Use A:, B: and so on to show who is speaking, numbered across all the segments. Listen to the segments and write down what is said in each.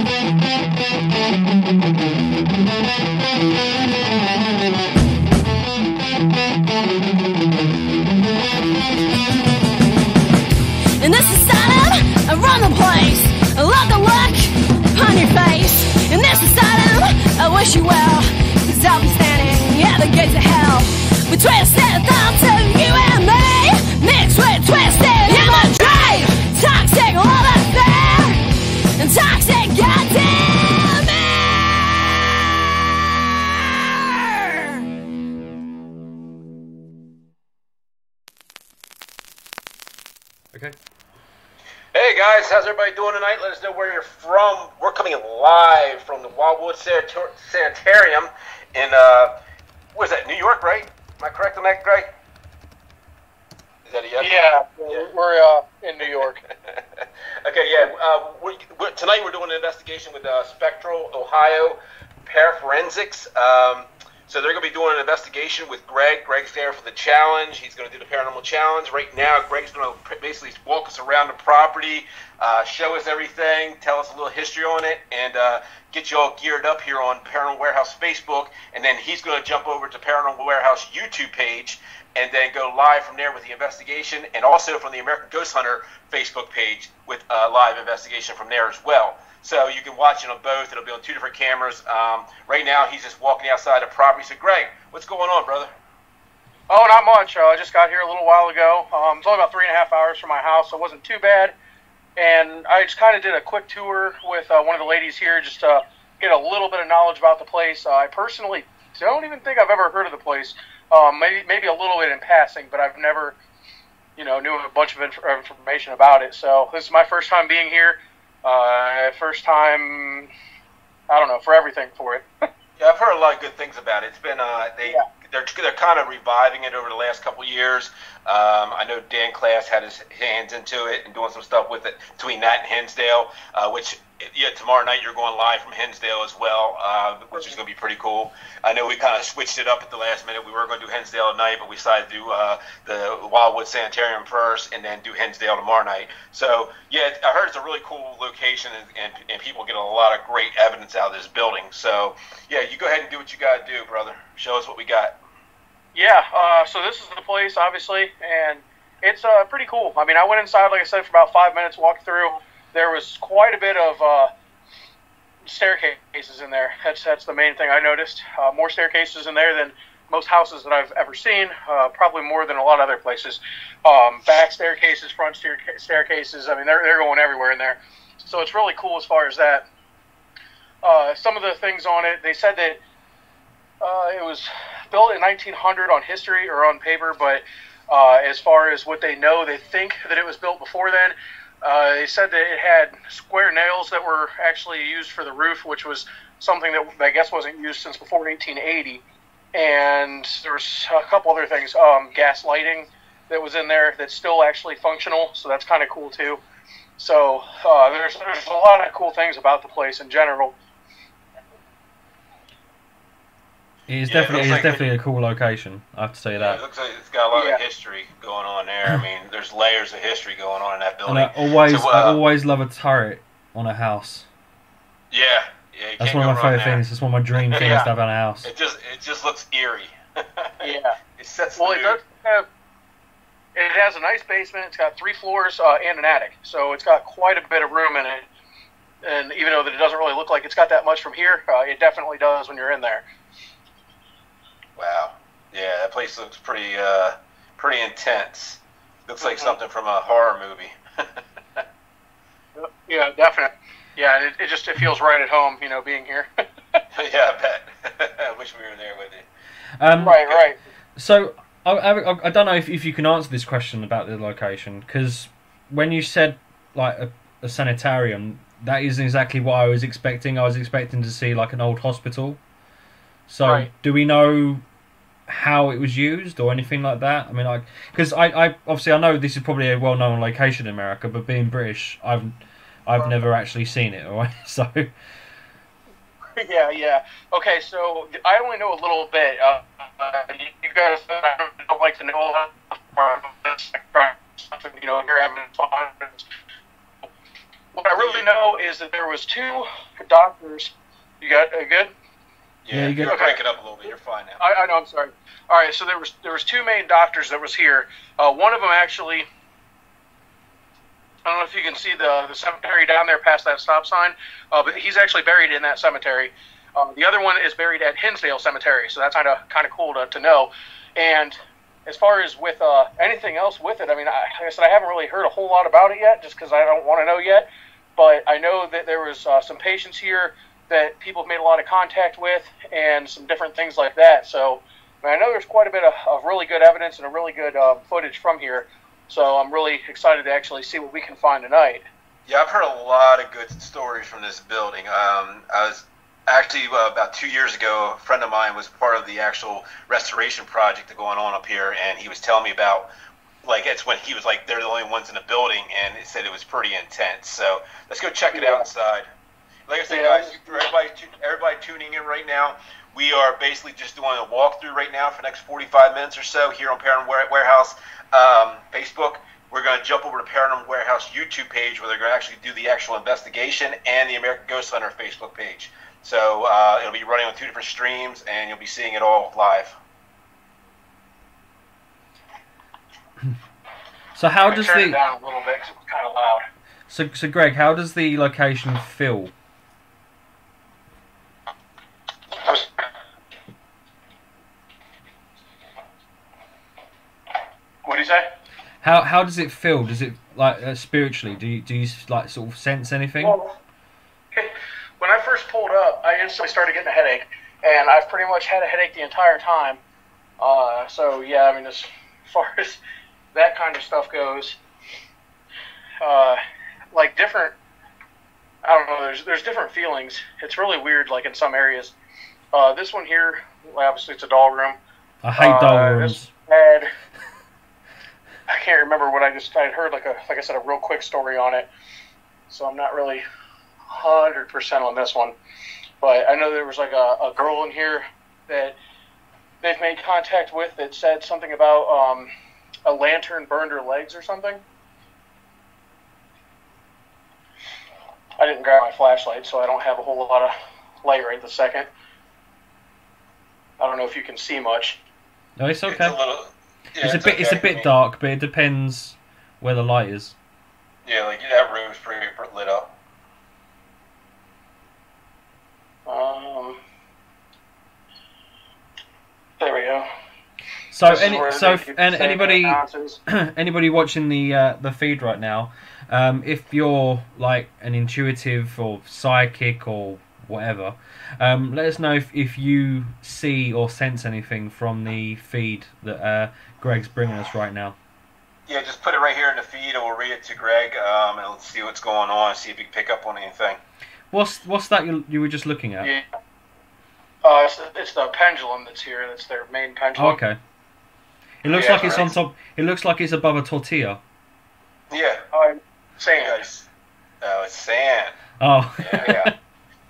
A: In this asylum, I run the place. I love the look on your face. In this asylum, I wish you well, 'cause I'll be standing at the gates of hell. We twisted thoughts of you and me, mixed with twisted imagery. Toxic love affair, and toxic goddamn air.
B: Okay.
C: Hey guys, how's everybody doing tonight? Let us know where you're from. We're coming live from the Wildwood Sanitarium in, what is that, New York, right? Am I correct on that, Greg? Is that a yes?
D: Yeah, we're in New York.
C: Okay, yeah. Tonight we're doing an investigation with Spectral, Ohio, Paraforensics. So they're going to be doing an investigation with Greg. Greg's there for the challenge. He's going to do the paranormal challenge. Right now, Greg's going to basically walk us around the property, show us everything, tell us a little history on it, and get you all geared up here on Paranormal Warehouse Facebook. And then he's going to jump over to Paranormal Warehouse YouTube page and then go live from there with the investigation, and also from the American Ghost Hunter Facebook page with live investigation from there as well. So you can watch it on both. It'll be on two different cameras. Right now, he's just walking outside the property. So, Greg, what's going on, brother?
D: Oh, not much. I just got here a little while ago. It's only about 3.5 hours from my house, so it wasn't too bad. And I just kind of did a quick tour with one of the ladies here just to get a little bit of knowledge about the place. I personally don't even think I've ever heard of the place. Maybe a little bit in passing, but I've never, knew a bunch of information about it. So this is my first time being here. First time, I don't know, for everything for it.
C: Yeah, I've heard a lot of good things about it. It's been they're kind of reviving it over the last couple of years. I know Dan Class had his hands into it and doing some stuff with it between that and Hinsdale, which tomorrow night you're going live from Hinsdale as well, which is going to be pretty cool. I know we kind of switched it up at the last minute. We were going to do Hinsdale at night, but we decided to do the Wildwood Sanitarium first and then do Hinsdale tomorrow night. So, yeah, I heard it's a really cool location, and people get a lot of great evidence out of this building. So, yeah, you go ahead and do what you got to do, brother. Show us what we got.
D: Yeah, so this is the place, obviously, and it's pretty cool. I mean, I went inside, like I said, for about 5 minutes, walked through. There was quite a bit of staircases in there. That's the main thing I noticed. More staircases in there than most houses that I've ever seen, probably more than a lot of other places. Back staircases, front staircases, I mean, they're going everywhere in there. So it's really cool as far as that. Some of the things on it, they said that it was built in 1900 on history or on paper, but as far as what they know, they think that it was built before then. They said that it had square nails that were actually used for the roof, which was something that I guess wasn't used since before 1880. And there was a couple other things, gas lighting that was in there that's still actually functional, so that's kind of cool too. So there's a lot of cool things about the place in general.
B: It's definitely a cool location, I have to say that.
C: It looks like it's got a lot of history going on there. I mean, there's layers of history going on in that building.
B: And I always love a turret on a house.
C: Yeah.
B: That's one of my favorite things. It's one of my dream things to have on a house.
C: It just looks eerie.
D: Yeah.
C: It sets the mood.
D: It has a nice basement. It's got 3 floors and an attic, so it's got quite a bit of room in it. And even though that it doesn't really look like it's got that much from here, it definitely does when you're in there.
C: Wow. Yeah, that place looks pretty intense. Looks like something from a horror movie.
D: Yeah, definitely. Yeah, it feels right at home, being here.
C: Yeah, I bet. I wish we were there with you.
D: Right.
B: So, I don't know if you can answer this question about the location, because when you said, like, a sanitarium, that isn't exactly what I was expecting. I was expecting to see, like, an old hospital. So, do we know how it was used or anything like that? I mean, because I obviously I know this is probably a well-known location in America, but being British, I've never actually seen it. All right, so
D: yeah. Okay, so I only know a little bit. You guys don't like to know a lot. You're having fun. What I really know is that there was 2 doctors. You got good?
B: Yeah, you
C: you're cranking up a little bit. You're fine now.
D: I know. I'm sorry. All right. So there was 2 main doctors that was here. One of them actually. I don't know if you can see the cemetery down there past that stop sign, but he's actually buried in that cemetery. The other one is buried at Hinsdale Cemetery, so that's kind of cool to know. And as far as with anything else with it, I mean, like I said, I haven't really heard a whole lot about it yet, just because I don't want to know yet. But I know that there was some patients here that people have made a lot of contact with, and some different things like that. So I know there's quite a bit of really good evidence and a really good footage from here. So I'm really excited to actually see what we can find tonight.
C: Yeah, I've heard a lot of good stories from this building. I was actually about 2 years ago, a friend of mine was part of the actual restoration project going on up here, and he was telling me about, like, it's when he was like, they're the only ones in the building, and it said it was pretty intense. So let's go check it out inside. Like I said, guys, for everybody tuning in right now, we are basically just doing a walkthrough right now for the next 45 minutes or so here on Paranormal Warehouse Facebook. We're going to jump over to Paranormal Warehouse YouTube page, where they're going to actually do the actual investigation, and the American Ghost Hunter Facebook page. So it'll be running on 2 different streams, and you'll be seeing it all live.
B: So how does
D: turn it
B: the
D: down a little bit 'cause it was kind of loud.
B: so Greg, how does the location feel?
D: What do you say?
B: How does it feel? Does it, like, spiritually? Do you like sort of sense anything?
D: Well, when I first pulled up, I instantly started getting a headache, and I've pretty much had a headache the entire time. So yeah, I mean, as far as that kind of stuff goes, like different, I don't know. There's different feelings. It's really weird. Like in some areas, this one here, well, obviously it's a doll room.
B: I hate doll rooms.
D: I can't remember what I had heard, like I said, a real quick story on it. So I'm not really 100% on this one. But I know there was like a girl in here that they've made contact with that said something about a lantern burned her legs or something. I didn't grab my flashlight, so I don't have a whole lot of light right this second. I don't know if you can see much.
B: No, it's okay.
C: It's
B: a bit dark, but it depends where the light is.
C: Yeah, like that room's pretty lit up.
D: There we go.
B: So anybody watching the feed right now, if you're like an intuitive or psychic or whatever, let us know if you see or sense anything from the feed that Greg's bringing us right now.
C: Yeah, just put it right here in the feed, and we'll read it to Greg, and let's see what's going on, see if you can pick up on anything.
B: What's that you were just looking at?
D: Yeah. It's the pendulum that's here. That's their main pendulum.
B: Oh, okay. It looks like it's on top. It looks like it's above a tortilla.
C: Yeah.
D: Sand.
C: Oh, it's sand.
B: Oh.
C: Yeah.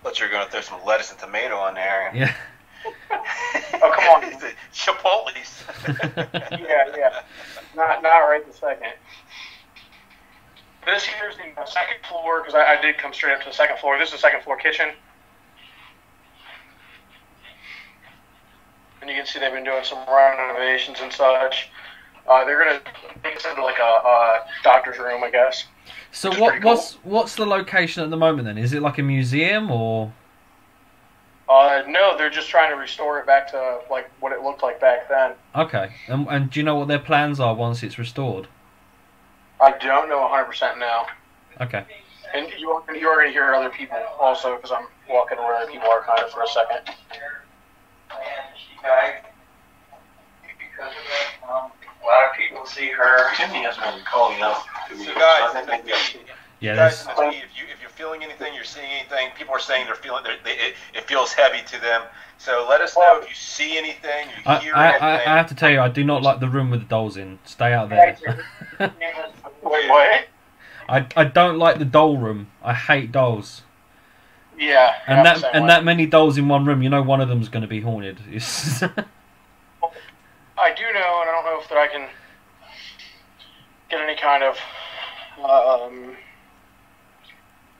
C: Thought you were going to throw some lettuce and tomato on there.
B: Yeah.
D: Oh, come on.
C: Chipotle's.
D: Yeah. Not right this second. This here's the second floor, because I did come straight up to the second floor. This is the second floor kitchen. And you can see they've been doing some renovations and such. They're going to make this into like a doctor's room, I guess.
B: So what's the location at the moment then? Is it like a museum or?
D: No, they're just trying to restore it back to like what it looked like back then.
B: Okay, and do you know what their plans are once it's restored?
D: I don't know 100% now.
B: Okay.
D: And you are going to hear other people also, because I'm walking where other people are kind of for a second.
E: Because of that, a lot of people see her. Timmy has been calling up to me.
C: So guys,
B: yeah,
C: if you're feeling anything, you're seeing anything, people are saying they're feeling it feels heavy to them. So let us know if you see anything, you hear anything.
B: I have to tell you, I do not like the room with the dolls in. Stay out there.
D: Wait, what?
B: I don't like the doll room. I hate dolls.
D: Yeah.
B: And that many dolls in one room, you know one of them's going to be haunted.
D: I do know, and I don't know if that I can get any kind of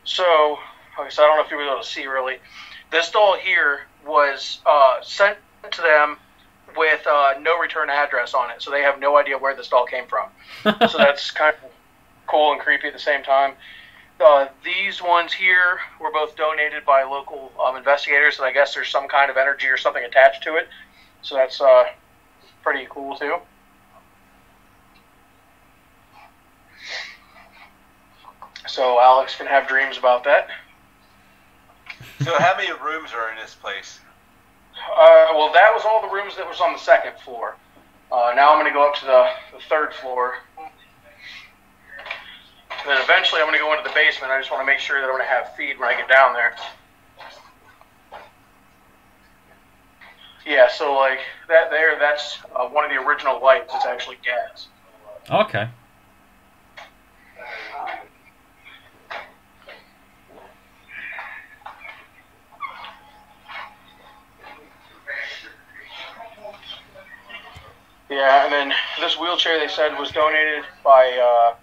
D: So, okay, so I don't know if you'll be able to see really. This doll here was sent to them with no return address on it, so they have no idea where this doll came from. So that's kind of cool and creepy at the same time. These ones here were both donated by local investigators, and I guess there's some kind of energy or something attached to it. So that's pretty cool too. So Alex can have dreams about that.
C: So how many rooms are in this place?
D: Well, that was all the rooms that was on the second floor. Now I'm going to go up to the third floor. And then eventually I'm going to go into the basement. I just want to make sure that I'm going to have feed when I get down there. Yeah, so like that there, that's one of the original lights. It's actually gas.
B: Okay.
D: Yeah, and then this wheelchair they said was donated by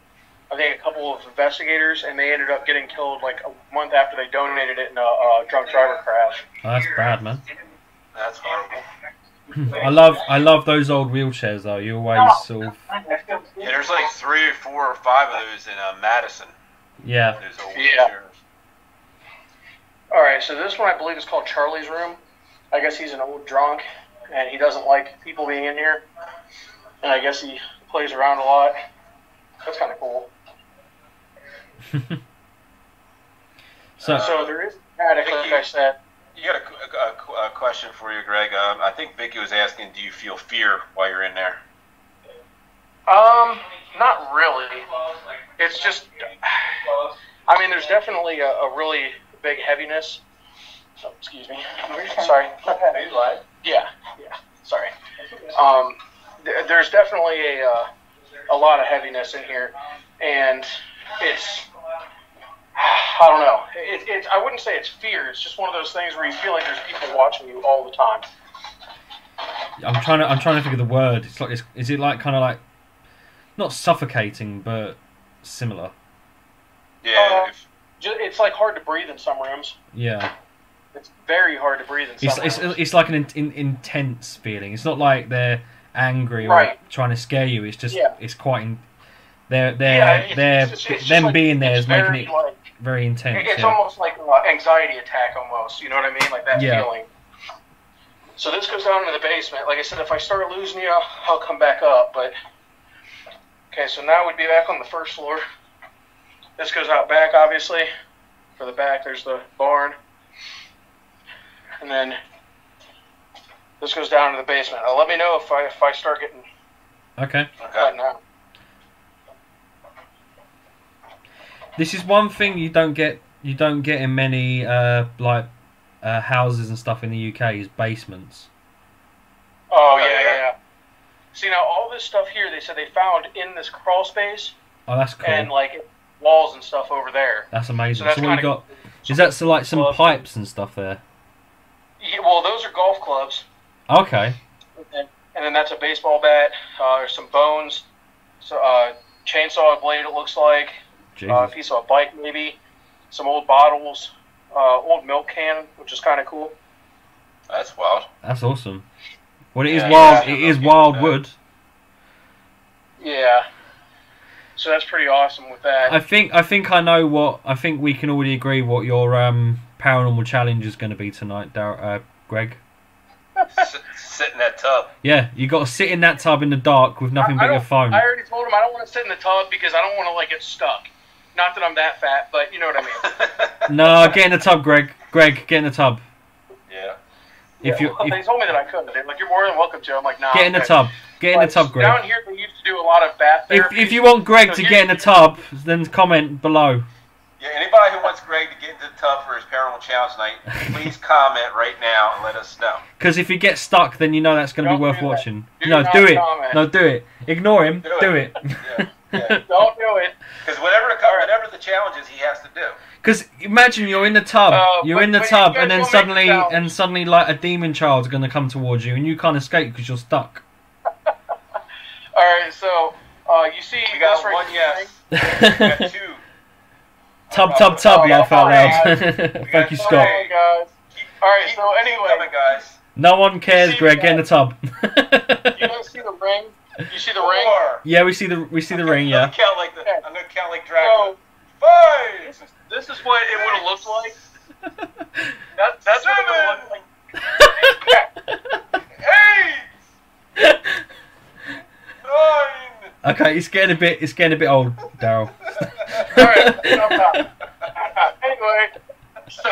D: I think a couple of investigators, and they ended up getting killed like a month after they donated it in a drunk driver crash.
B: Oh, that's bad, man.
C: That's horrible.
B: I love those old wheelchairs though. You always sort of.
C: Yeah, there's like 3 or 4 or 5 of those in Madison.
B: Yeah.
C: Those old
D: Yeah.
C: wheelchairs.
D: All right, so this one I believe is called Charlie's room. I guess he's an old drunk, and he doesn't like people being in here. And I guess he plays around a lot. That's kind of cool. So there is an attic, like I said.
C: You got a question for you, Greg. I think Vicky was asking, do you feel fear while you're in there?
D: Not really. It's just, I mean, there's definitely a really big heaviness. Oh, excuse me. Sorry. Yeah. Sorry. There's definitely a lot of heaviness in here, and it's, I don't know. I wouldn't say it's fear. It's just one of those things where you feel like there's people watching you all the time.
B: I'm trying to think of the word. It's like, is it like kind of like, not suffocating, but similar?
C: Yeah.
D: It's like hard to breathe in some rooms.
B: Yeah.
D: It's very hard to breathe in some rooms.
B: It's like an intense feeling. It's not like they're angry or trying to scare you. It's just it's quite. Them being there is making it like, very intense.
D: It's almost like an anxiety attack almost. You know what I mean? Like that feeling. So this goes down into the basement. Like I said, if I start losing you, I'll come back up. But okay, so now we'd be back on the first floor. This goes out back, obviously. For the back, there's the barn. And then this goes down to the basement. Now, let me know if I start getting letting out.
B: This is one thing you don't get in many houses and stuff in the UK is basements.
D: Oh yeah. See, now all this stuff here, they said they found in this crawl space.
B: Oh, that's cool.
D: And like walls and stuff over there.
B: That's amazing.
D: So
B: what you got? Is that like some pipes and stuff there?
D: Yeah, well, those are golf clubs.
B: Okay.
D: And then that's a baseball bat. There's some bones. So chainsaw blade, it looks like. A piece of a bike, maybe. Some old bottles. Old milk can, which is kind of cool.
C: That's wild.
B: That's awesome. Well, it is wild. It is Wildwood.
D: Yeah. So that's pretty awesome with that.
B: I think I know what. I think we can already agree what your paranormal challenge is going to be tonight, Greg.
C: Sit in that tub.
B: Yeah, you got to sit in that tub in the dark with nothing but your phone.
D: I already told him I don't want to sit in the tub because I don't want to like get stuck. Not that I'm that fat, but you know what I mean.
B: No, get in the tub, Greg. Greg, get in the tub.
C: Yeah.
D: They told me that I could. They're like, you're more than welcome to. I'm like, nah.
B: Get in the tub. Get in the tub, Greg.
D: Down here, they used to do a lot of bath therapy.
B: If you want Greg to get in the tub, then comment below.
C: Yeah, anybody who wants Greg to get into the tub for his paranormal challenge tonight, please comment right now and let us know.
B: Because if he gets stuck, then you know that's going to be worth watching. Do it.
D: Comment.
B: No, do it. Ignore him. Do it.
C: Yeah.
D: Don't do it.
C: Because whatever the challenge is, he has to do.
B: Because imagine you're in the tub, and then suddenly like a demon child's going to come towards you, and you can't escape because you're stuck.
D: All right, so you see,
C: we got one yes. We got 2.
B: Tub,
D: Oh, yeah,
B: laugh out loud.
C: We
B: Thank
C: got
B: you,
C: two
B: Scott.
D: Hey, guys. All right,
C: Keep-
D: so
C: keep
D: anyway,
C: coming, guys.
B: No one cares,
D: see
B: Greg.
D: the
B: Get in the tub.
D: you guys see the ring? You see the ring?
C: Four.
B: Yeah, we see the ring.
C: I'm
B: Yeah.
C: gonna count like I'm gonna count like Dracula.
D: So,
C: 5.
D: this is what it would have looked like. That's what it would have looked like.
C: 8. 9.
B: Okay, it's getting a bit old, Daryl.
D: All right. Anyway, so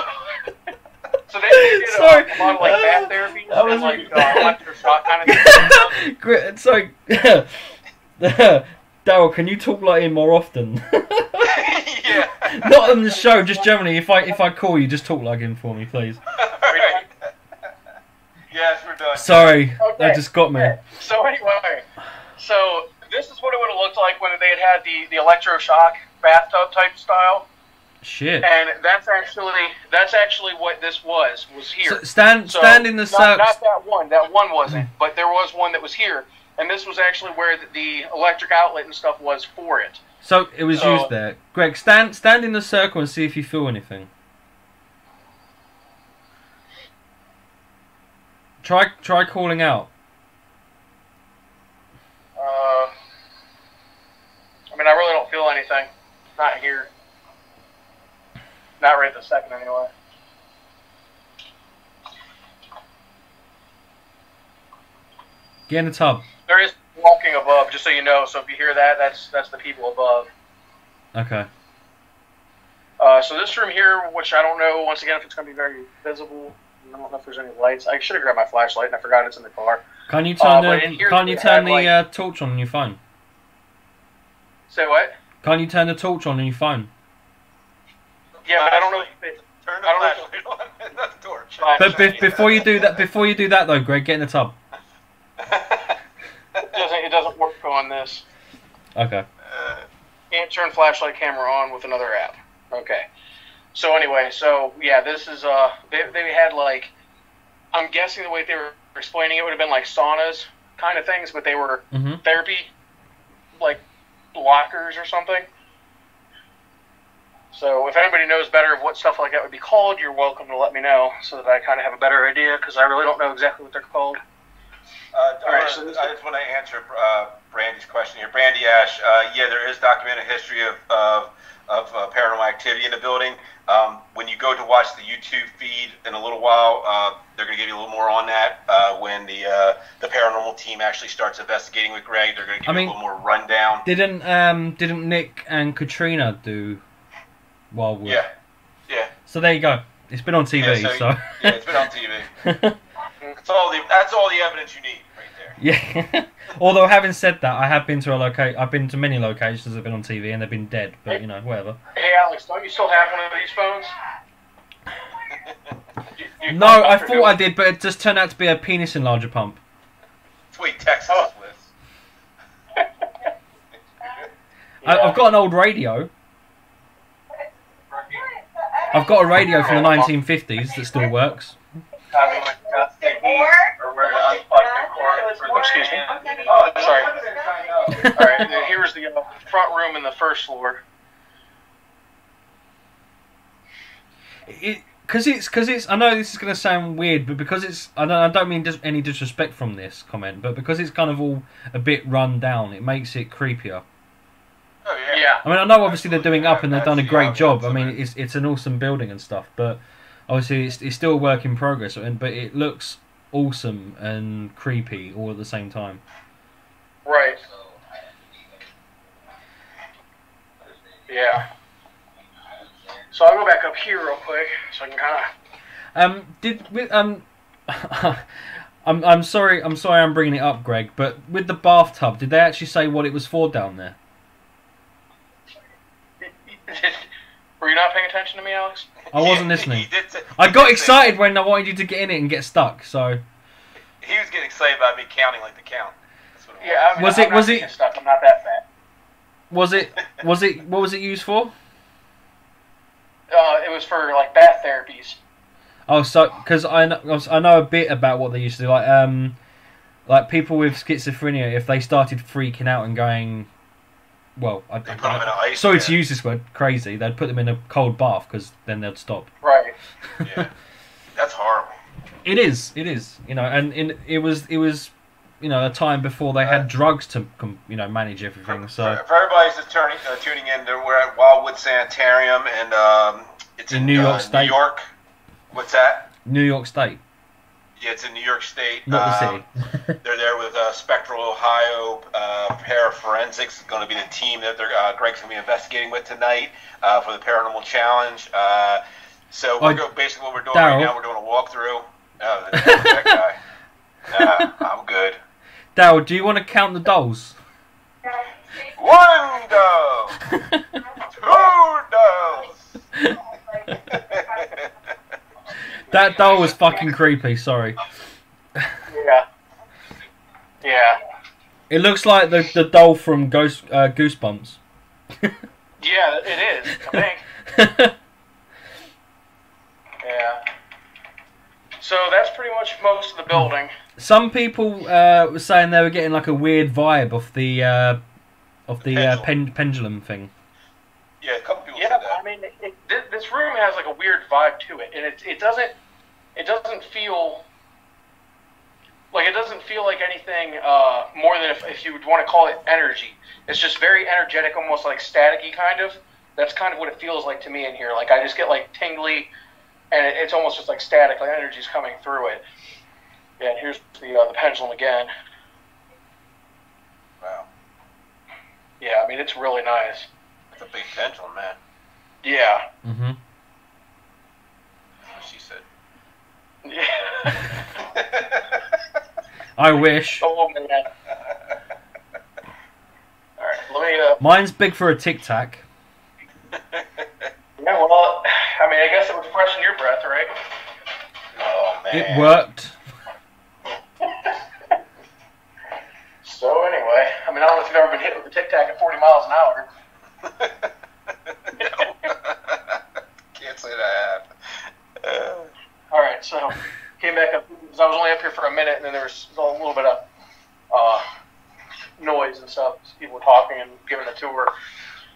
D: they did
B: Sorry.
D: a lot of like bath therapy
B: That was
D: and like electroshock kind of thing.
B: Sorry, Daryl, can you talk like him more often?
C: Yeah.
B: Not on the show, just generally. If I call you, just talk like him for me, please.
C: Right. Yes, we're done.
B: Sorry,
D: Okay.
B: that just got me.
D: So anyway, so this is what it would have looked like when they had the electroshock bathtub type style,
B: Shit.
D: and that's actually what this was here.
B: So stand in the
D: not
B: circle.
D: that one. That one wasn't, but there was one that was here, and this was actually where the electric outlet and stuff was for it.
B: So it was used there. Greg, stand in the circle and see if you feel anything. Try calling out.
D: I mean, I really don't feel anything. Not here. Not right this second, anyway.
B: Get in the tub.
D: There is walking above, just so you know. So if you hear that, that's the people above.
B: Okay.
D: So this room here, which I don't know, once again, if it's going to be very visible. I don't know if there's any lights. I should have grabbed my flashlight, and I forgot it's in the car.
B: Can you turn
D: but in here we
B: the
D: have,
B: torch on your phone?
D: Say what?
B: Can you turn the torch on your phone?
D: Yeah, but I don't know if it...
C: Turn the
D: I don't know
C: flashlight on. Not the torch.
B: But before you do that though, Greg, get in the tub.
D: It doesn't work on this.
B: Okay.
D: Can't turn flashlight camera on with another app. Okay. So anyway, yeah, this is they had like, I'm guessing the way they were explaining it would have been like saunas kind of things, but they were therapy like lockers or something. So if anybody knows better of what stuff like that would be called, you're welcome to let me know so that I kind of have a better idea, because I really don't know exactly what they're called.
C: I just want to answer Brandy's question here. Brandy Ash, yeah, there is documented history of paranormal activity in the building. When you go to watch the YouTube feed in a little while, they're going to give you a little more on that. When the paranormal team actually starts investigating with Greg, they're going to give you a little more rundown.
B: Didn't Nick and Katrina do Wildwood?
C: Yeah.
B: So there you go. It's been on TV.
C: Yeah, it's been on TV. That's all the evidence you need right there.
B: Yeah. Although having said that, I have been to I've been to many locations that have been on TV and they've been dead. But whatever.
D: Hey Alex, don't you still have one of these phones?
B: No, I thought I did, but it just turned out to be a penis enlarger pump.
C: Sweet Texas with.
B: I've got an old radio. I've got a radio from the 1950s that still works.
D: Excuse me. Oh, sorry. All right, here's the front room in the first floor.
B: Because it's. I know this is going to sound weird, but because it's. I don't mean any disrespect from this comment, but because it's kind of all a bit run down, it makes it creepier.
C: Oh yeah.
D: Yeah.
B: I mean, I know obviously they're doing up and they've done a great job. I mean, it's an awesome building and stuff, but obviously it's still a work in progress. But it looks awesome and creepy all at the same time.
D: Right. Yeah. So I'll go back up here real quick so I can kind
B: of. I'm sorry I'm bringing it up, Greg. But with the bathtub, did they actually say what it was for down there?
D: Were you not paying attention to me, Alex?
B: I wasn't listening. I got excited when I wanted you to get in it and get stuck. So
C: he was getting excited about me counting like the count. That's what it was.
D: Yeah. I mean,
B: was it
D: stuck? I'm not that fat.
B: Was it? What was it used for?
D: It was for like bath therapies.
B: Oh, so because I know a bit about what they used to do, like people with schizophrenia, if they started freaking out and going well,
C: They put them in an ice.
B: sorry to use this word, crazy. They'd put them in a cold bath because then they'd stop.
D: Right.
C: Yeah, that's horrible.
B: It is. You know, and it was you know, a time before they had drugs to you know, manage everything. So
C: for everybody's just tuning in, we're at Wildwood Sanitarium, and it's in
B: New York State.
C: New York. What's that?
B: New York State.
C: Yeah, it's in New York State.
B: Not the city.
C: They're there with Spectral Ohio Paraforensics. It's going to be the team that Greg's going to be investigating with tonight for the Paranormal Challenge. So basically what we're doing right now, we're doing a walkthrough. That guy. I'm good.
B: Daryl, do you want to count the dolls?
C: 1 doll! 2 dolls!
B: That doll was fucking creepy, sorry.
D: Yeah. Yeah.
B: It looks like the doll from Goosebumps.
D: Yeah, it is, I think. Yeah. So that's pretty much most of the building.
B: Some people were saying they were getting like a weird vibe off the pendulum thing.
C: Yeah, a couple people said that.
D: I mean, this room has like a weird vibe to it, and it doesn't feel like anything more than if you would want to call it energy. It's just very energetic, almost like staticky kind of. That's kind of what it feels like to me in here. Like I just get like tingly, and it's almost just like static, like energy's coming through it. Yeah, and here's the pendulum again.
C: Wow.
D: Yeah, I mean it's really nice.
C: It's a big pendulum, man.
D: Yeah.
B: Mm-hmm.
C: That's what she said.
D: Yeah.
B: I wish.
D: Oh man. All right, let me.
B: Mine's big for a Tic Tac.
D: Yeah, well, I mean, I guess it would freshen your breath, right?
C: Oh man.
B: It worked.
D: So anyway, I mean, I don't know if you've ever been hit with a Tic Tac at 40 miles an hour.
C: No. Can't say that I have.
D: All right, so came back up because I was only up here for a minute, and then there was a little bit of noise and stuff. People were talking and giving a tour.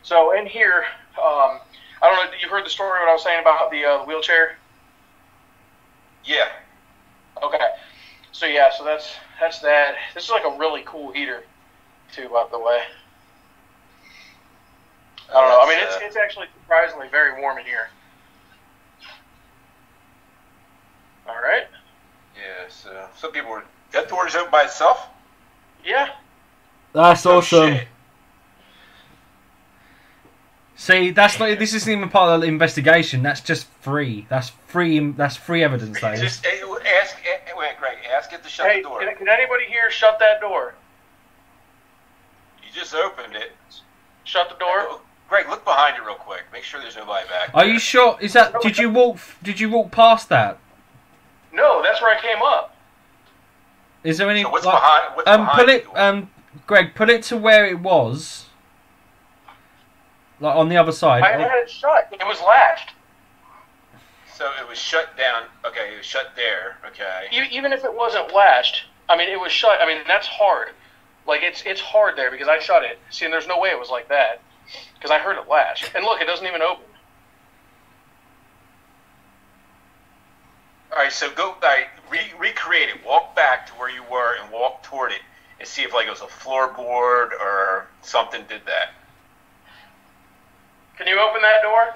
D: So in here, I don't know. You heard the story what I was saying about the wheelchair?
C: Yeah.
D: Okay. So yeah, so that's that. This is like a really cool heater, too, by the way. I don't know. I mean, it's actually surprisingly very warm in here. All right.
C: Yeah, so some people were... That door is open by itself?
D: Yeah.
B: That's
C: Oh,
B: awesome.
C: shit.
B: See, that's like, this isn't even part of the investigation. That's just free. That's free evidence. That is.
C: Just wait, Greg. Ask it to shut
D: Hey,
C: the door.
D: can anybody here shut that door?
C: You just opened it.
D: Shut the door.
C: Oh, Greg, look behind you real quick. Make sure there's nobody back
B: Are
C: there.
B: you sure? Is that? Did you walk past that?
D: No, that's where I came up.
B: Is there any?
C: So what's
B: like,
C: behind? What's
B: put
C: behind
B: it.
C: the door?
B: Greg, put it to where it was. Like on the other side.
D: I had it shut. It was latched.
C: So it was shut down. Okay, it was shut there. Okay.
D: Even if it wasn't latched, I mean, it was shut. I mean, that's hard. Like, it's hard there because I shut it. See, and there's no way it was like that because I heard it latch. And look, it doesn't even open.
C: All right, so go. All right, recreate it. Walk back to where you were and walk toward it and see if like it was a floorboard or something did that.
D: Can you open that door?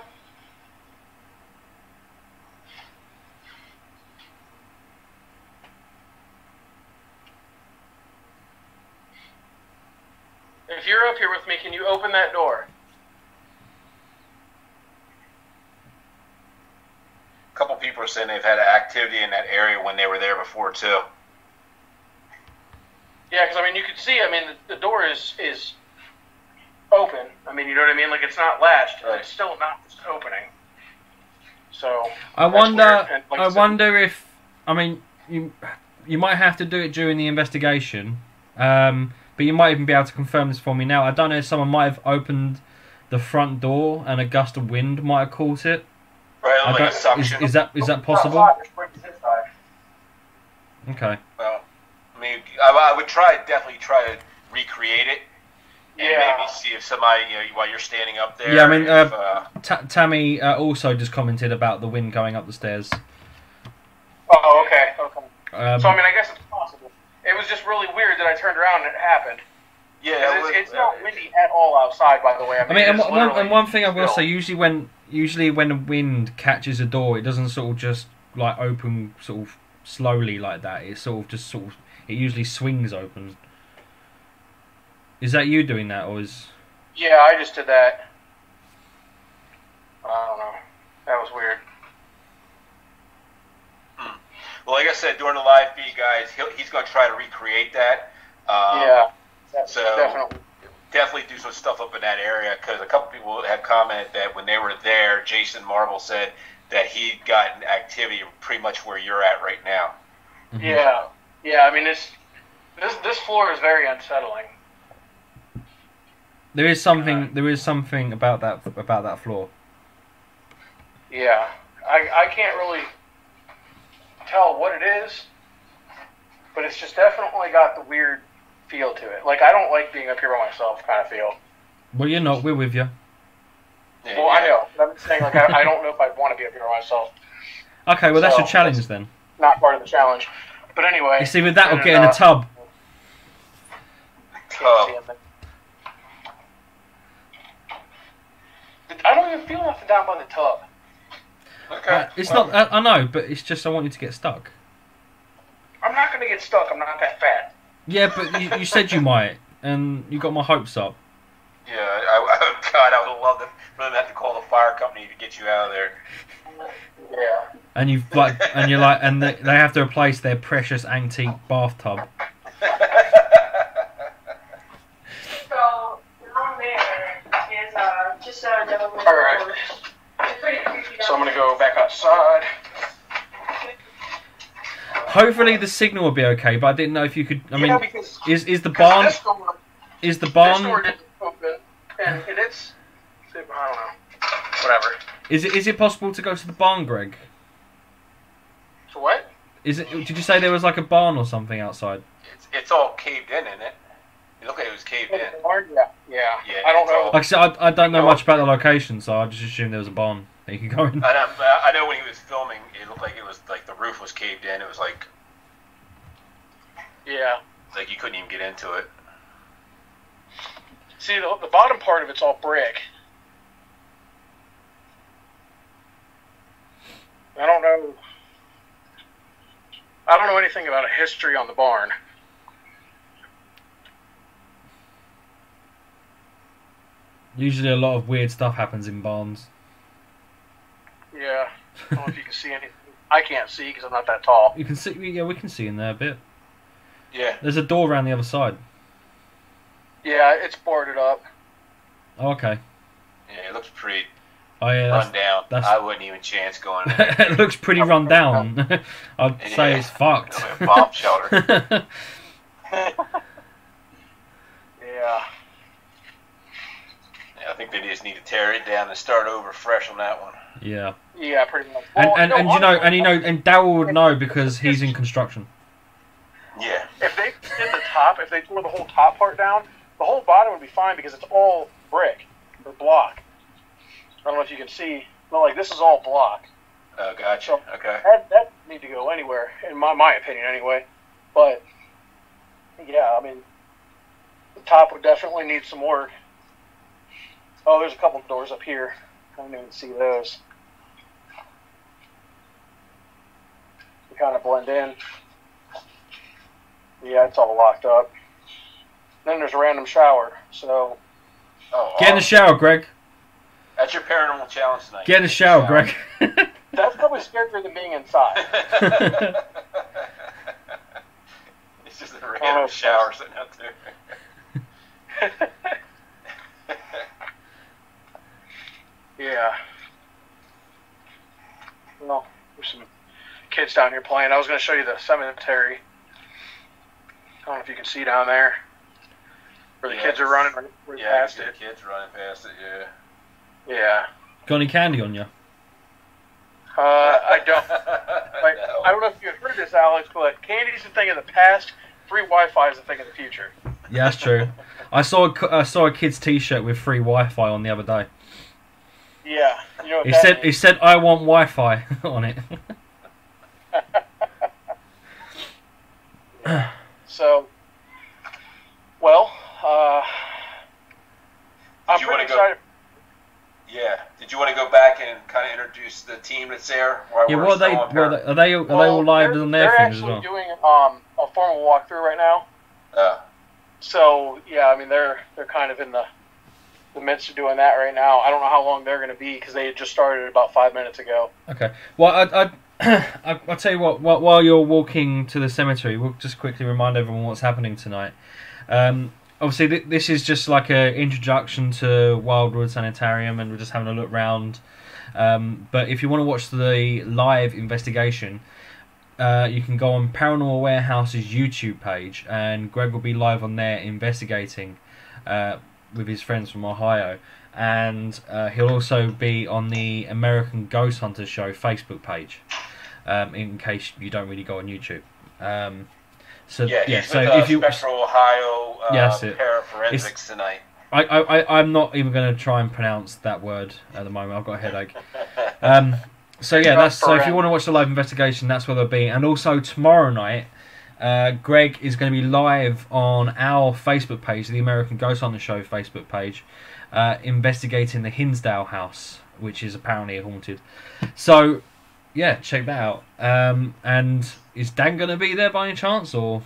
D: If you're up here with me, can you open that door?
C: A couple people are saying they've had activity in that area when they were there before too.
D: Yeah, because I mean, you can see. I mean, the door is open. I mean, you know what I mean? Like, it's not latched.
C: Right.
D: It's still not opening. So
B: I wonder. I wonder if. I mean, you might have to do it during the investigation, but you might even be able to confirm this for me now. I don't know if someone might have opened the front door and a gust of wind might have caught it.
C: Right, like a suction.
B: Is that possible? Okay.
C: Well, I mean, I would definitely try to recreate it. and
D: Yeah.
C: maybe see if somebody, while you're standing up there.
B: Yeah, I mean,
C: if,
B: Tammy also just commented about the wind going up the stairs.
D: Oh, okay. So, I
B: Um,
D: mean, I guess it's possible. It was just really weird that I turned around and it happened.
C: yeah,
D: 'Cause it's not windy at all outside, by the way.
B: I mean, and
D: it's
B: one thing I will
D: still.
B: say, usually when the wind catches a door, it doesn't sort of just like open sort of slowly like that. It it usually swings open. Is that you doing that, or is?
D: Yeah, I just did that. I don't know. That was weird.
C: Well, like I said, during the live feed, guys, he's going to try to recreate that.
D: Yeah, that's
C: so
D: definitely.
C: do some stuff up in that area, because a couple people have commented that when they were there, Jason Marble said that he'd gotten activity pretty much where you're at right now.
B: Mhm.
D: Yeah. I mean, this floor is very unsettling.
B: There is something about that floor.
D: Yeah, I can't really tell what it is, but it's just definitely got the weird feel to it. Like, I don't like being up here by myself kind of feel.
B: Well, you're not. We're with you.
C: Yeah,
D: Well, I know. But I'm just saying, like, I don't know if I'd want to be up here by myself.
B: Okay, well that's
D: So,
B: your challenge then.
D: Not part of the challenge. But anyway.
B: It's either that or
D: and,
B: get in a tub.
D: can't see him. I don't even feel nothing down by the tub.
C: Okay.
B: It's not. I know, but it's just I want you to get stuck.
D: I'm not going to get stuck. I'm not that fat.
B: Yeah, but you said you might, and you got my hopes up.
C: Yeah, God, I would love for them to have to call the fire company to get you out of there.
D: Yeah.
B: And and they have to replace their precious antique bathtub.
A: So down there is just a double.
D: All right.
A: It's pretty creepy.
D: So I'm going to go back outside.
B: Hopefully the signal will be okay, but I didn't know if you could. I mean,
D: because
B: is the barn
D: this door
B: is the
D: This door
B: barn
D: didn't open, and it's, I don't know, whatever.
B: is it possible to go to the barn, Greg?
D: So what?
B: Is it? Did you say there was like a barn or something outside?
C: It's all caved in, isn't it? It looked like it was caved in.
D: Yeah.
C: Yeah,
D: I don't
C: it's
D: know.
C: all-
B: Like I said, I don't know much about the location, so I just assumed there was a barn that you could go in.
C: I know when he was filming, it looked like it was like the roof was caved in. It was like
D: Yeah.
C: you couldn't even get into it.
D: See, the bottom part of it's all brick. I don't know anything about a history on the barn.
B: Usually, a lot of weird stuff happens in barns.
D: Yeah. I don't know if you can see anything. I can't see because I'm not that tall.
B: You can see, yeah, we can see in there a bit.
C: Yeah.
B: There's a door around the other side.
D: Yeah, it's boarded up.
B: Oh, okay.
C: Yeah, it looks pretty
B: Oh yeah,
C: run down.
B: that's-
C: I wouldn't even chance going in there.
B: it looks pretty run down. I'd say
C: Yeah.
B: it's fucked.
C: A bomb shelter.
D: Yeah.
C: Yeah, I think they just need to tear it down and start over fresh on that one.
B: Yeah.
D: Yeah, pretty much.
B: And
D: Well,
B: and Darryl would know because he's in construction.
C: Yeah.
D: if they did the top, if they tore the whole top part down, the whole bottom would be fine because it's all brick or block. I don't know if you can see, but like this is all block.
C: Oh, gotcha.
D: So
C: Okay.
D: that need to go anywhere, in my opinion, anyway. But yeah, I mean, the top would definitely need some work. Oh, there's a couple of doors up here. I didn't even see those. They kind of blend in. Yeah, it's all locked up. Then there's a random shower. So
C: Oh,
B: Get in the shower, Greg.
C: That's your paranormal challenge tonight.
B: Get in the shower, Greg.
D: that's probably scarier than being inside.
C: It's just a random shower sitting out there.
D: Yeah. Well, there's some kids down here playing. I was going to show you the cemetery. I don't know if you can see down there where the kids are running right past it.
C: Kids running past it. Yeah.
D: Yeah.
B: Got any candy on you?
D: I don't. Like,
C: No.
D: I don't know if you had heard this, Alex, but candy's a thing of the past. Free Wi-Fi is a thing of the future.
B: Yeah, that's true. I saw a kid's T-shirt with free Wi-Fi on the other day.
D: Yeah, you know what
B: He said I want Wi-Fi on it.
D: So, well, I'm pretty excited.
C: Yeah. Did you want to go back and kind of introduce the team that's there?
B: Yeah. What are they all live on their things as well?
D: They're actually doing a formal walkthrough right now. So yeah, I mean they're kind of in the midst of doing that right now. I don't know how long they're going to be because they had just started about 5 minutes ago.
B: Okay. Well, I'll tell you what. While you're walking to the cemetery, we'll just quickly remind everyone what's happening tonight. Obviously, this is just like an introduction to Wildwood Sanitarium, and we're just having a look round. But if you want to watch the live investigation, you can go on Paranormal Warehouse's YouTube page, and Greg will be live on there investigating with his friends from Ohio. And he'll also be on the American Ghost Hunters Show Facebook page, in case you don't really go on YouTube. So if you
C: Spectral Ohio
B: it.
C: Paraforensics tonight.
B: I'm not even going to try and pronounce that word at the moment. I've got a headache. So if you want to watch the live investigation, that's where they'll be. And also tomorrow night, Greg is going to be live on our Facebook page, the American Ghost Hunter Show Facebook page, investigating the Hinsdale house, which is apparently haunted. So, yeah, check that out. And is Dan going to be there by any chance, or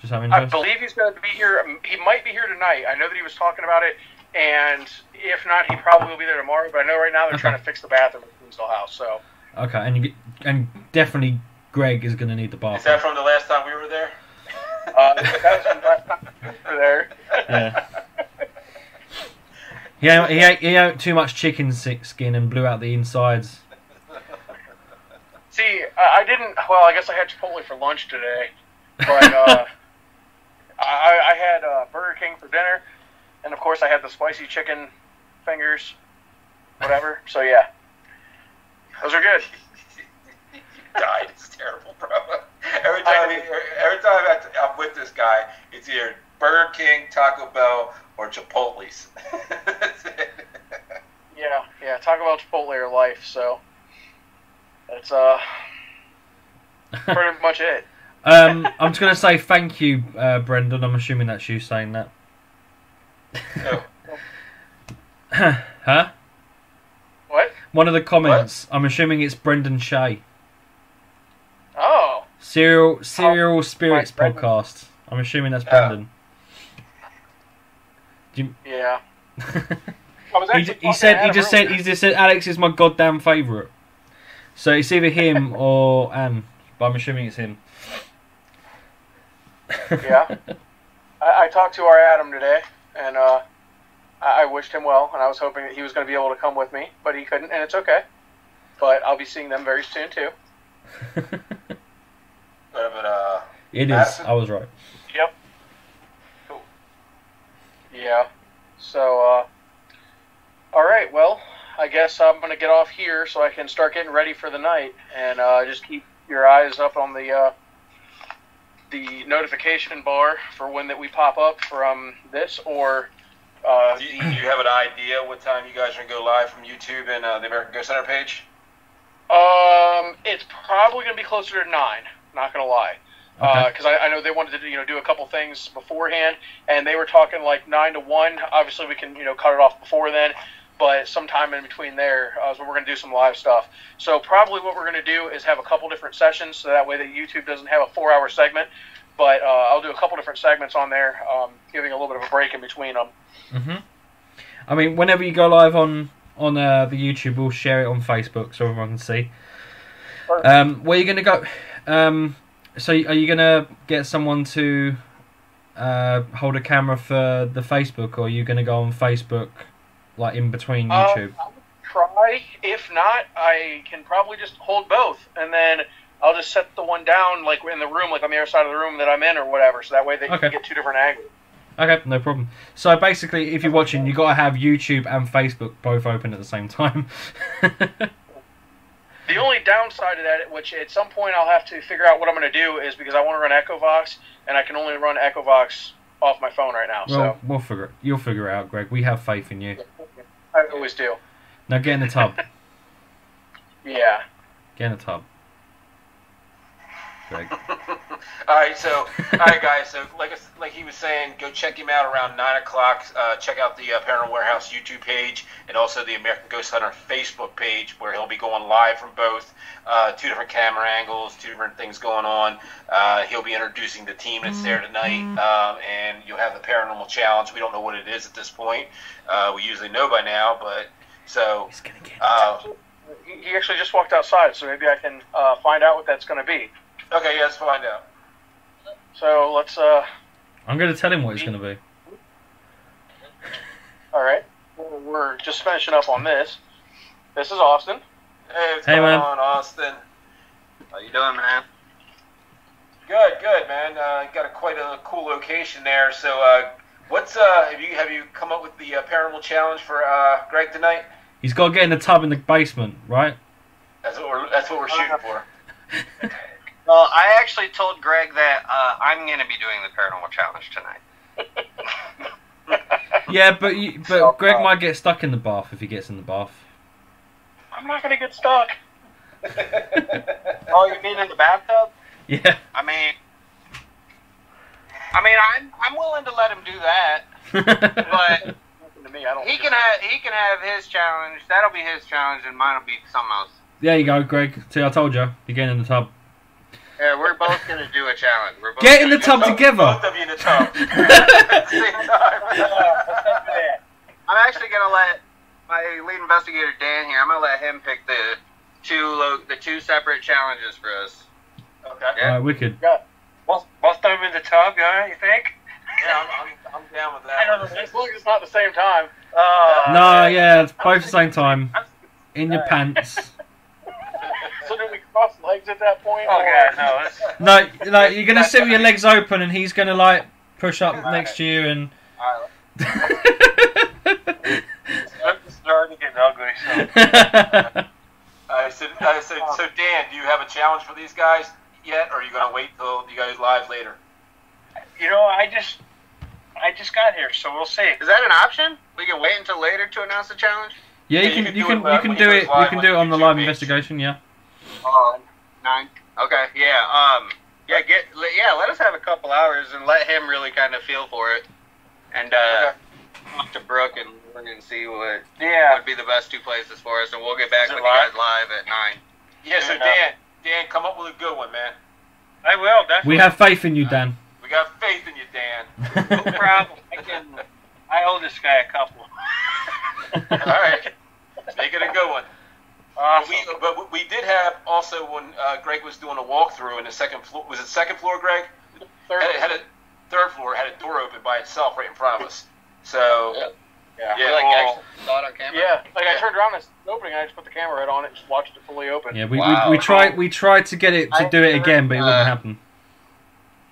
B: just have interest?
D: I believe he's going to be here. He might be here tonight. I know that he was talking about it, and if not, he probably will be there tomorrow. But I know right now they're trying to fix the bathroom at the Hinsdale house. So
B: okay, and definitely Greg is going to need the bathroom.
C: Is that from the last time we were there?
D: That was from the last time we were there.
B: Yeah. He ate too much chicken skin and blew out the insides.
D: See, I didn't. Well, I guess I had Chipotle for lunch today, but I had Burger King for dinner, and of course I had the spicy chicken fingers, whatever. So yeah, those are good.
C: You died. It's terrible, bro. Every time I'm with this guy, it's either Burger King, Taco Bell, or Chipotle's. That's it.
D: Yeah. Taco Bell, Chipotle are life. So. That's pretty much it.
B: I'm just going to say thank you, Brendan. I'm assuming that's you saying that.
C: No.
B: Huh?
D: What?
B: One of the comments. What? I'm assuming it's Brendan Shea.
D: Oh.
B: Serial Spirits podcast. I'm assuming that's Brendan.
D: Yeah.
B: He just said Alex is my goddamn favourite. So it's either him or Anne, but I'm assuming it's him.
D: Yeah. I talked to our Adam today, and I wished him well, and I was hoping that he was going to be able to come with me, but he couldn't, and it's okay. But I'll be seeing them very soon, too.
B: It is. I was right.
D: Yep. Cool. Yeah. So, all right, well, I guess I'm going to get off here so I can start getting ready for the night, and just keep your eyes up on the notification bar for when that we pop up from this, or
C: do you have an idea what time you guys are going to go live from YouTube and the American Ghost Center page?
D: It's probably going to be closer to 9, not going to lie. Because I know they wanted to do a couple things beforehand, and they were talking like 9 to 1. Obviously, we can cut it off before then, but sometime in between there is when we're going to do some live stuff. So probably what we're going to do is have a couple different sessions, so that way that YouTube doesn't have a 4-hour segment. But I'll do a couple different segments on there, giving a little bit of a break in between them. Mm-hmm.
B: I mean, whenever you go live on the YouTube, we'll share it on Facebook so everyone can see. Where are you going to go? So are you going to get someone to hold a camera for the Facebook, or are you going to go on Facebook like in between YouTube?
D: I would try. If not, I can probably just hold both, and then I'll just set the one down like in the room, like on the other side of the room that I'm in or whatever, so that way that you can get 2 different angles.
B: Okay, no problem. So basically, if you're watching, you got to have YouTube and Facebook both open at the same time.
D: The only downside of that, which at some point I'll have to figure out what I'm going to do, is because I want to run EchoVox, and I can only run EchoVox off my phone right now.
B: Well, you'll figure it out, Greg. We have faith in you.
D: I always do.
B: Now get in the tub.
D: Yeah.
B: Get in the tub. Greg.
C: All right, guys. So, like he was saying, go check him out around 9 o'clock. Check out the Paranormal Warehouse YouTube page and also the American Ghost Hunter Facebook page, where he'll be going live from both. 2 different camera angles, 2 different things going on. He'll be introducing the team that's there tonight, and you'll have the Paranormal Challenge. We don't know what it is at this point. We usually know by now, but so. He's gonna get
D: he actually just walked outside, so maybe I can find out what that's going to be.
C: Okay, yeah, let's find out.
D: So let's.
B: I'm going to tell him what it's going to be.
D: All right, we're just finishing up on this. This is Austin.
C: Hey, what's going on, Austin?
E: How you doing, man?
C: Good, man. Got quite a cool location there. So, what's have you come up with the Paranormal Challenge for Greg tonight?
B: He's got to get in the tub in the basement, right?
C: That's what we're shooting for.
E: Well, I actually told Greg that I'm going to be doing the Paranormal Challenge tonight.
B: Yeah, but Greg might get stuck in the bath if he gets in the bath.
D: I'm not going to get stuck.
E: Oh, you mean in the bathtub?
B: Yeah.
E: I mean, I'm willing to let him do that, but
D: to me, I don't.
E: he can have his challenge. That'll be his challenge, and mine will be something else.
B: There you go, Greg. See, I told you. You're getting in the tub.
E: Yeah, we're both gonna do a challenge. We're both
B: Get in the tub together.
C: Both of you in the tub. At the same time.
E: I'm actually gonna let my lead investigator Dan here. I'm gonna let him pick the two separate challenges for us.
C: Okay.
E: Yeah.
B: Alright, wicked.
D: Yeah. Both of them in the tub, yeah, you think?
C: Yeah, I'm down with that.
D: I don't know. As long as it's not the same time.
B: No, yeah, it's both the same time. In your pants.
D: So do we cross legs at that point?
E: Oh, God, no.
B: No, you're going to sit with your legs open and he's going to, like, push up next to you and...
D: It's starting to get ugly, so...
C: So Dan, do you have a challenge for these guys yet, or are you going to wait till you guys live later?
D: You know, I just got here, so we'll see.
E: Is that an option? We can wait until later to announce the challenge?
B: Yeah, you can do it on the live investigation, yeah.
E: 9. Okay, yeah. Let us have a couple hours and let him really kind of feel for it, and talk to Brooke and see what would be the best 2 places for us, and we'll get back with you guys live at 9.
C: Yeah. So Dan, come up with a good one, man.
D: I will, definitely.
B: We have faith in you, Dan.
C: We got faith in you, Dan.
D: No problem. I owe this guy a couple.
C: All right, make it a good one.
D: Awesome.
C: But we did have also when Greg was doing a walkthrough in the second floor. Was it second floor, Greg? Had a third floor, had a door open by itself right in front of us. So
E: yeah.
C: Yeah,
E: We
C: well,
E: actually saw it on camera.
D: Yeah, I turned around and opening, I just put the camera right on it, and just watched it fully open.
B: Yeah, we tried to get it to do it again, but it wouldn't happen.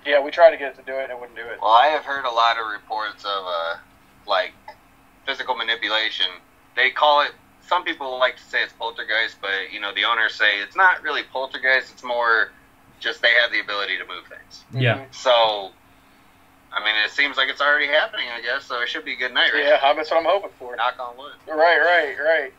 D: Yeah, we tried to get it to do it, and it wouldn't do it.
E: Well, I have heard a lot of reports of like physical manipulation. They call it. Some people like to say it's poltergeist, but the owners say it's not really poltergeist. It's more just they have the ability to move things.
B: Yeah.
E: So, I mean, it seems like it's already happening, I guess. So it should be a good night, right?
D: Yeah, that's what I'm hoping for.
E: Knock on wood.
D: Right.
E: All right.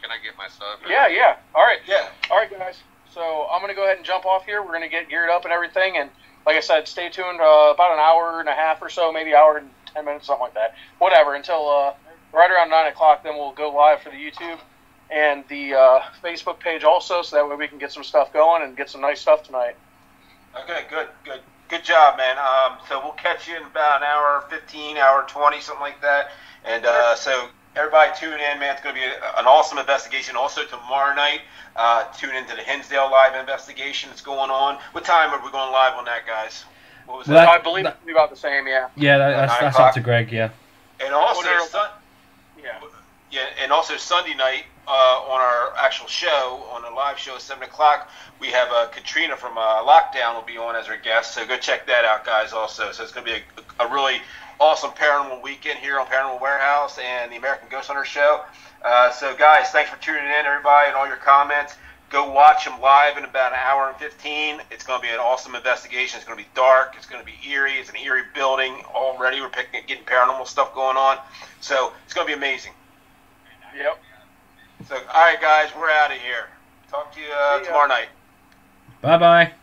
E: Can I get my stuff?
D: Yeah. All right.
C: Yeah.
D: All right, guys. So I'm gonna go ahead and jump off here. We're gonna get geared up and everything, and like I said, stay tuned. About an hour and a half or so, maybe hour and 10 minutes, something like that. Whatever. Until right around 9 o'clock, then we'll go live for the YouTube and the Facebook page also, so that way we can get some stuff going and get some nice stuff tonight.
C: Okay, good job, man. So we'll catch you in about an hour 15, hour 20, something like that. And so everybody tune in, man. It's going to be an awesome investigation. Also tomorrow night, tune into the Hinsdale live investigation that's going on. What time are we going live on that, guys? What was that?
D: I believe it'll be about the same, yeah.
B: Yeah, that's up to Greg, yeah.
C: And also, and also Sunday night on our actual show, on a live show at 7 o'clock, we have Katrina from Lockdown will be on as our guest. So go check that out, guys, also. So it's going to be a really awesome paranormal weekend here on Paranormal Warehouse and the American Ghost Hunter Show. So, guys, thanks for tuning in, everybody, and all your comments. Go watch them live in about an hour and 15. It's going to be an awesome investigation. It's going to be dark. It's going to be eerie. It's an eerie building already. We're getting paranormal stuff going on. So it's going to be amazing.
D: Yep.
C: So, all right, guys, we're out of here. Talk to you tomorrow night.
B: Bye-bye.